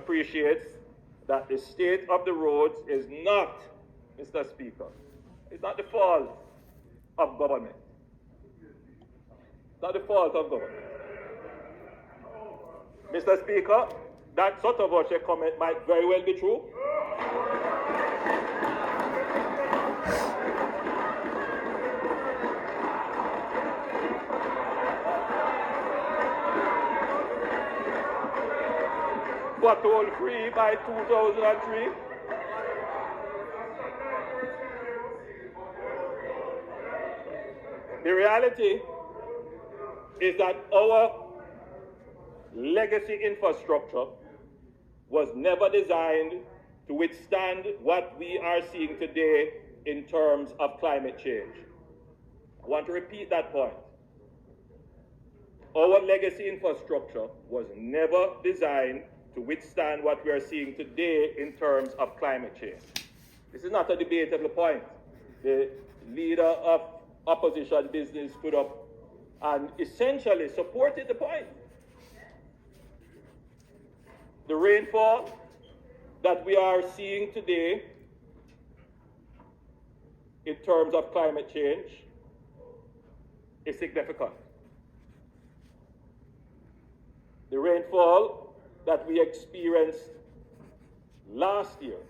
appreciates that the state of the roads is not, Mr. Speaker, it's not the fault of government. It's not the fault of government. Mr. Speaker, that sort of a comment might very well be true. But toll free by 2003. The reality is that our legacy infrastructure was never designed to withstand what we are seeing today in terms of climate change. I want to repeat that point. Our legacy infrastructure was never designed to withstand what we are seeing today in terms of climate change. This is not a debatable point. The leader of opposition business stood up and essentially supported the point. The rainfall that we are seeing today in terms of climate change is significant. The rainfall that we experienced last year,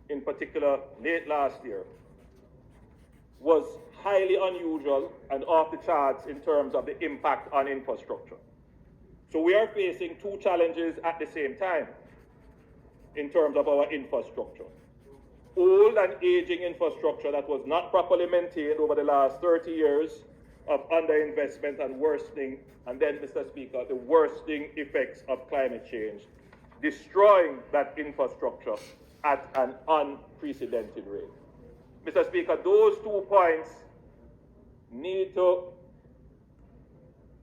in particular late last year, was highly unusual and off the charts in terms of the impact on infrastructure. So we are facing two challenges at the same time in terms of our infrastructure. Old and aging infrastructure that was not properly maintained over the last 30 years of underinvestment and worsening, and then, Mr. Speaker, the worsening effects of climate change, destroying that infrastructure at an unprecedented rate. Mr. Speaker, those 2 points need to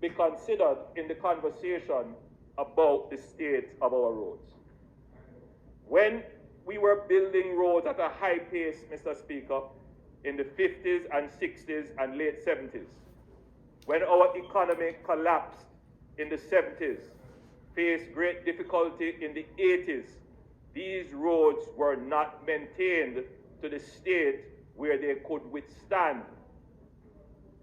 be considered in the conversation about the state of our roads. When we were building roads at a high pace, Mr. Speaker, in the 50s and 60s and late 70s, when our economy collapsed in the 70s, faced great difficulty in the 80s, these roads were not maintained to the state where they could withstand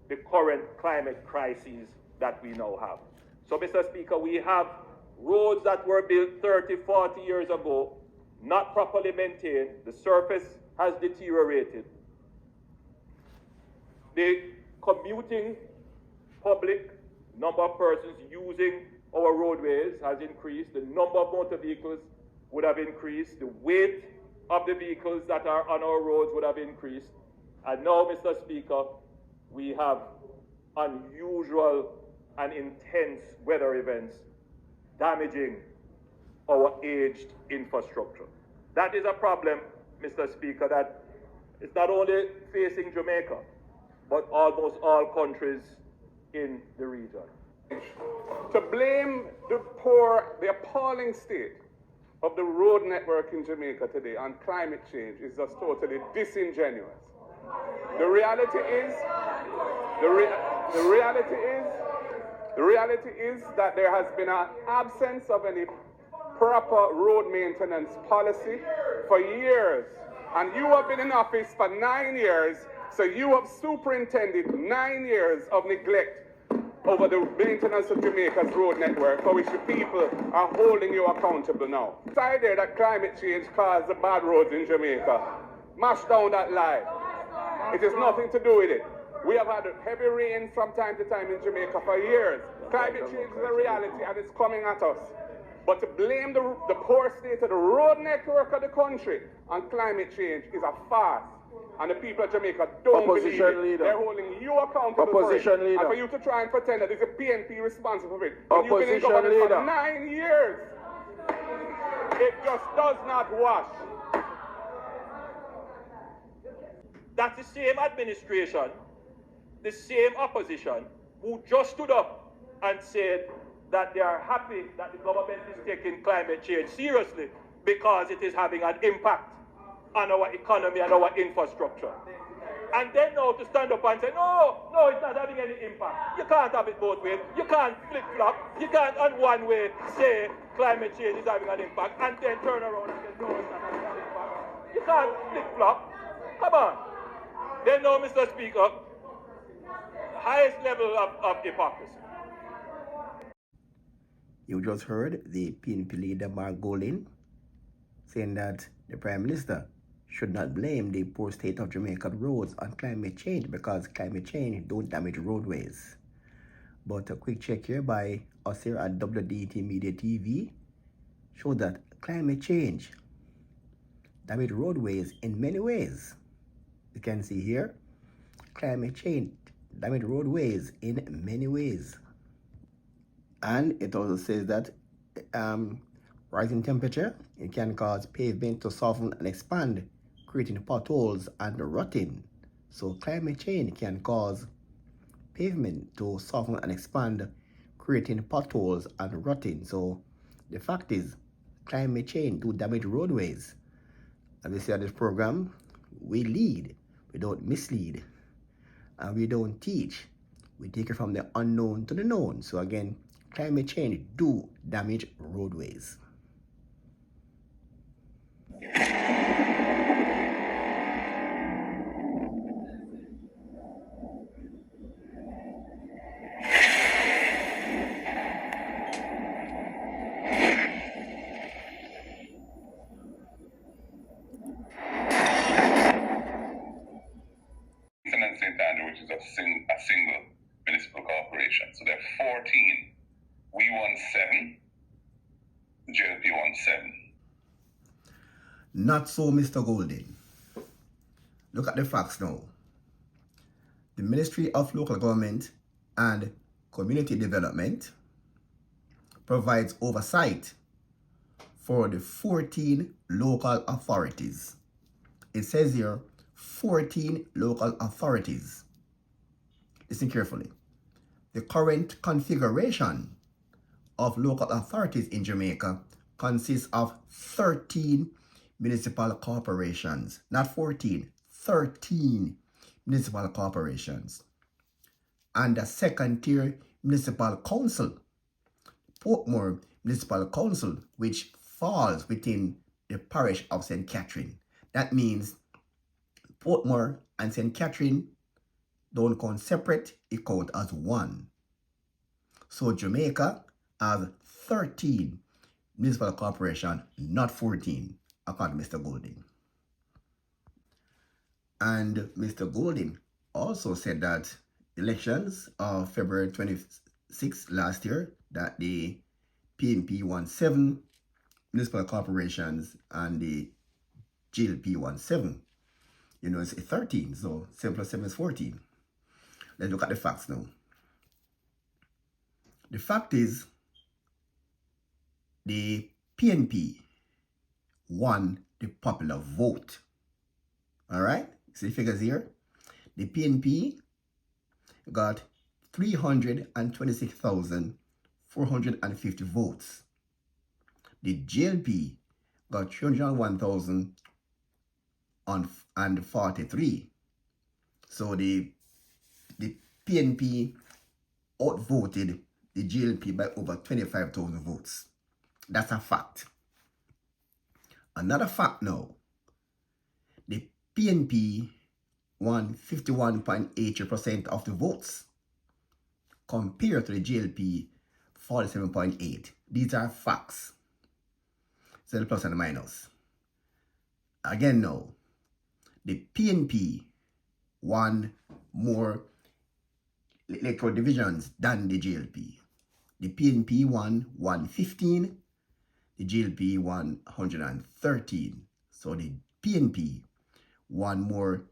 the current climate crises that we now have. So, Mr. Speaker, we have roads that were built 30, 40 years ago, not properly maintained. The surface has deteriorated. The commuting public number of persons using our roadways has increased. The number of motor vehicles would have increased. The weight of the vehicles that are on our roads would have increased. And now, Mr. Speaker, we have unusual and intense weather events damaging our aged infrastructure. That is a problem, Mr. Speaker, that is not only facing Jamaica, but almost all countries in the region. To blame the appalling state of the road network in Jamaica today on climate change is just totally disingenuous. The reality is that there has been an absence of any proper road maintenance policy for years. And you have been in office for 9 years, so you have superintended 9 years of neglect over the maintenance of Jamaica's road network, for which the people are holding you accountable now. It's idea that climate change caused the bad roads in Jamaica. Mash down that lie. It has nothing to do with it. We have had heavy rain from time to time in Jamaica for years. Climate change is a reality and it's coming at us. But to blame the poor state of the road network of the country on climate change is a farce. And the people of Jamaica don't believe it. Leader. They're holding you accountable for it. Leader. And for you to try and pretend that it's a PNP responsible for it. When you've been in Opposition government leader. for 9 years. It just does not wash. That's the same administration, the same opposition, who just stood up and said that they are happy that the government is taking climate change seriously because it is having an impact on our economy and our infrastructure. And then now to stand up and say, no, no, it's not having any impact. You can't have it both ways. You can't flip-flop. You can't on one way say climate change is having an impact and then turn around and say, no, it's not having an impact. You can't flip-flop. Come on. Then now, Mr. Speaker, highest level of hypocrisy. You just heard the PNP leader, Mark Golding, saying that the Prime Minister should not blame the poor state of Jamaican roads on climate change because climate change don't damage roadways. But a quick check here by us here at WDT Media TV shows that climate change damage roadways in many ways. You can see here, climate change damage roadways in many ways. And it also says that rising temperature, it can cause pavement to soften and expand, creating potholes and rotting. So climate change can cause pavement to soften and expand, creating potholes and rotting. So the fact is, climate change do damage roadways. As we say on this program, we lead, we don't mislead, and we don't teach. We take it from the unknown to the known. So again, climate change do damage roadways. And St. Andrew, which is a single municipal corporation. So there are 14. We won 7. The JLP won 7. Not so, Mr. Golding. Look at the facts now. The Ministry of Local Government and Community Development provides oversight for the 14 local authorities. It says here, 14 local authorities. Listen carefully. The current configuration of local authorities in Jamaica consists of 13 municipal corporations, not 14, 13 municipal corporations, and a second-tier municipal council, Portmore Municipal Council, which falls within the parish of St. Catherine. That means Portmore and St. Catherine don't count separate, it count as one. So Jamaica has 13 municipal corporations, not 14, according to Mr. Golding. And Mr. Golding also said that elections of February 26 last year, that the PNP won 7 municipal corporations and the JLP won 7. You know, it's 13, so 7 plus 7 is 14. Let's look at the facts now. The fact is, the PNP won the popular vote. All right? See the figures here? The PNP got 326,450 votes. The JLP got 301,043. So the PNP outvoted the JLP by over 25,000 votes. That's a fact. Another fact now, the PNP won 51.80% of the votes compared to the JLP 47.8. These are facts. So the plus and the minus. Again now, the PNP won more electoral divisions than the JLP. The PNP won 115, the JLP won 113. So the PNP won more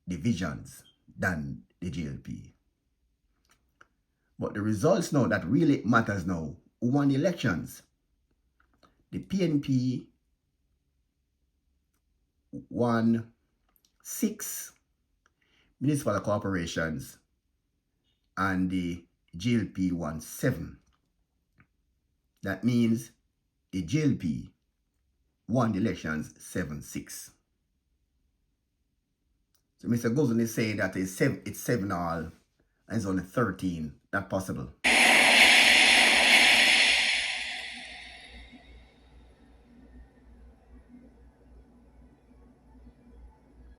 divisions than the JLP. But the results now that really matters now, who won the elections? The PNP won 6 municipal corporations and the JLP won 7. That means the JLP won the elections 7-6. So Mr. Guzman is saying that it's seven all and it's only 13. Not possible.